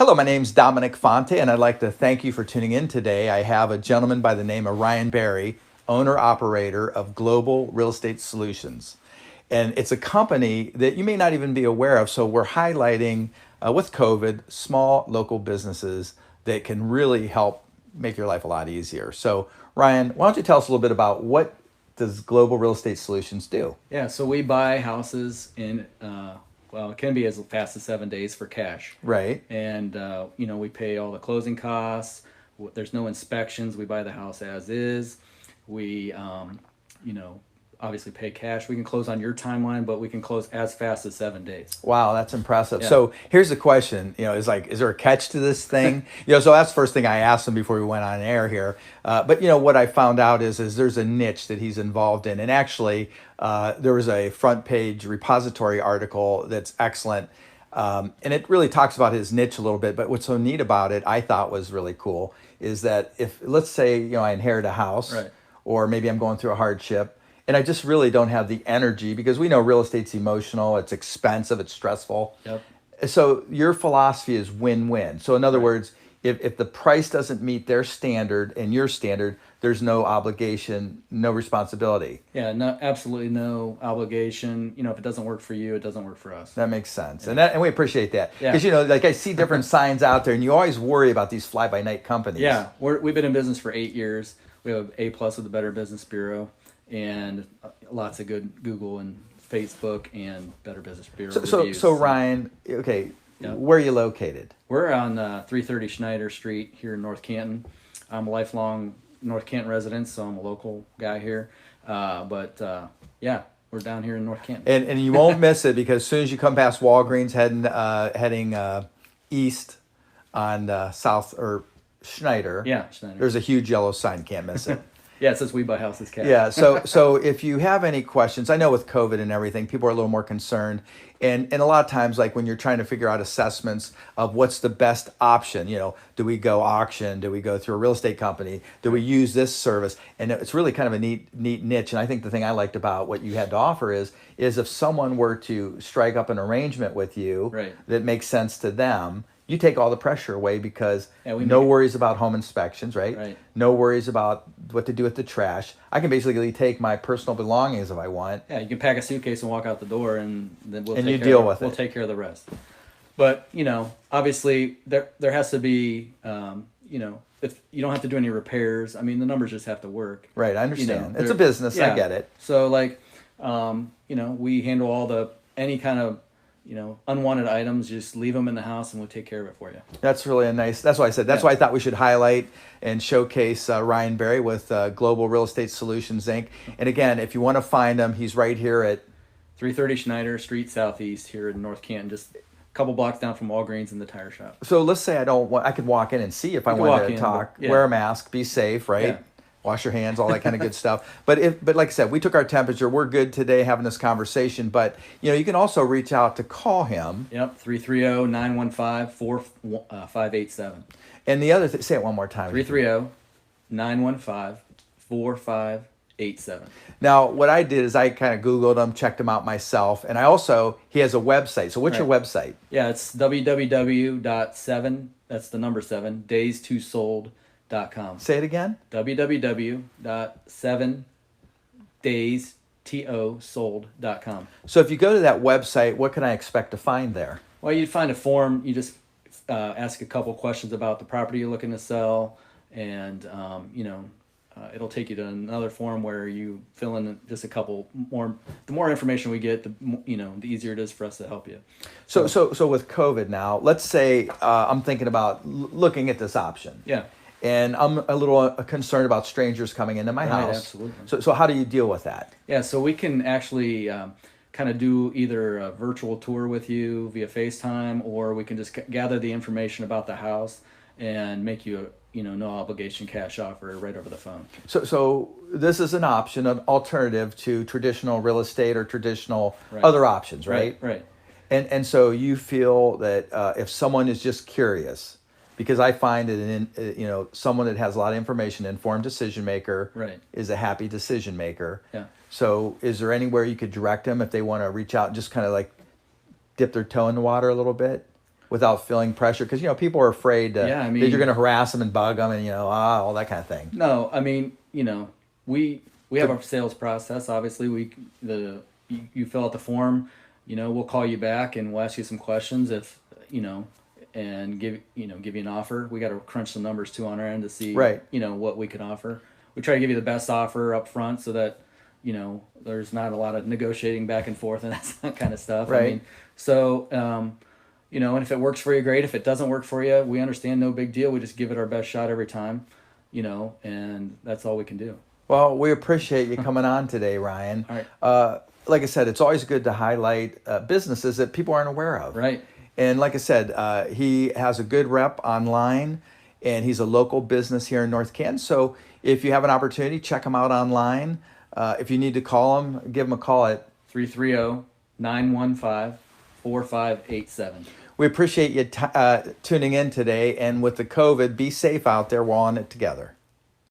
Hello, my name's Dominic Fonte, and I'd like to thank you for tuning in today. I have a gentleman by the name of Ryan Berry, owner-operator of Global Real Estate Solutions. And it's a company that you may not even be aware of, so we're highlighting, with COVID, small local businesses that can really help make your life a lot easier. So, Ryan, why don't you tell us a little bit about what does Global Real Estate Solutions do? Yeah, so we buy houses in, well, it can be as fast as 7 days for cash. Right. And, we pay all the closing costs. There's no inspections. We buy the house as is. We, obviously pay cash. We can close on your timeline, but we can close as fast as 7 days. Wow, that's impressive. Yeah. So here's the question, is there a catch to this thing? So that's the first thing I asked him before we went on air here. But what I found out is there's a niche that he's involved in. And actually, there was a front page repository article that's excellent. And it really talks about his niche a little bit. But what's so neat about it, I thought was really cool, is that if, let's say, I inherit a house, Right. or maybe I'm going through a hardship, and I just really don't have the energy, because we know real estate's emotional, it's expensive, it's stressful. Yep. So your philosophy is win-win. So in other words, if the price doesn't meet their standard and your standard, there's no obligation, no responsibility. Yeah, no, absolutely no obligation. If it doesn't work for you, it doesn't work for us. That makes sense. And we appreciate that. Yeah. Because, like I see different signs out there, and you always worry about these fly-by-night companies. Yeah, we've been in business for 8 years. We have A+ with the Better Business Bureau, and lots of good Google and Facebook and Better Business Bureau reviews. So Ryan, okay, Yep. Where are you located? We're on 330 Schneider Street here in North Canton. I'm a lifelong North Canton resident, so I'm a local guy here. Yeah, we're down here in North Canton. And you won't miss it, because as soon as you come past Walgreens heading east on South or Schneider, Yeah, Schneider. there's a huge yellow sign. Can't miss it. Yeah, it says we buy houses cash. Yeah. So if you have any questions, I know with COVID and everything, people are a little more concerned, and a lot of times, like when you're trying to figure out assessments of what's the best option, do we go auction? Do we go through a real estate company? Do we use this service? And it's really kind of a neat niche. And I think the thing I liked about what you had to offer is if someone were to strike up an arrangement with you Right. that makes sense to them, you take all the pressure away, because we no make- worries about home inspections, right? Right. No worries about what to do with the trash. I can basically take my personal belongings if I want. Yeah, you can pack a suitcase and walk out the door, and then we'll And take you care deal of, with we'll it. take care of the rest. But obviously there has to be if you don't have to do any repairs. I mean, the numbers just have to work. Right, I understand. It's a they're- business, I yeah. get it. So we handle all any kind of unwanted items. Just leave them in the house, and we'll take care of it for you. That's really that's why I said, that's Yeah. why I thought we should highlight and showcase Ryan Berry with Global Real Estate Solutions, Inc. And again, if you want to find him, he's right here at 330 Schneider Street Southeast here in North Canton, just a couple blocks down from Walgreens and the tire shop. So let's say I could walk in and see if I You can wanted walk to in, talk, yeah. wear a mask, be safe, right? Yeah. Wash your hands, all that kind of good stuff. But like I said, we took our temperature. We're good today having this conversation. But you can also reach out to call him. Yep, 330-915-4587. And the other say it one more time. 330-915-4587. Now, what I did is I kind of Googled him, checked him out myself, and he has a website. So what's your website? Yeah, it's www.7, that's the number 7, days2sold.com. Say it again. www.7days2sold.com. So if you go to that website, what can I expect to find there? Well, you find a form. You just ask a couple questions about the property you're looking to sell, and it'll take you to another form where you fill in just a couple more. The more information we get, the easier it is for us to help you. So with COVID now, let's say I'm thinking about looking at this option. Yeah. And I'm a little concerned about strangers coming into my house. Absolutely. So how do you deal with that? Yeah, so we can actually kind of do either a virtual tour with you via FaceTime, or we can just gather the information about the house and make you a no obligation cash offer right over the phone. So this is an option, an alternative to traditional real estate or traditional Right. other options, right? Right. And so you feel that if someone is just curious, because I find that someone that has a lot of information, informed decision maker, Right. is a happy decision maker. Yeah. So is there anywhere you could direct them if they want to reach out and just kind of like dip their toe in the water a little bit? without feeling pressure? Because, people are afraid Yeah, I that you're mean- going to harass them and bug them and, all that kind of thing. No, I mean, we have our sales process. Obviously, you fill out the form. We'll call you back and we'll ask you some questions if and give you an offer. We got to crunch some numbers too on our end to see Right. What we can offer. We try to give you the best offer up front so that there's not a lot of negotiating back and forth and that kind of stuff. Right. I mean, so and if it works for you, great. If it doesn't work for you, we understand, no big deal. We just give it our best shot every time, and that's all we can do. Well, we appreciate you coming on today, Ryan. All right. Like I said, it's always good to highlight businesses that people aren't aware of. Right. And like I said, he has a good rep online, and he's a local business here in North Canton. So if you have an opportunity, check him out online. If you need to call him, give him a call at 330-915-4587. We appreciate you tuning in today. And with the COVID, be safe out there. We're all in it together.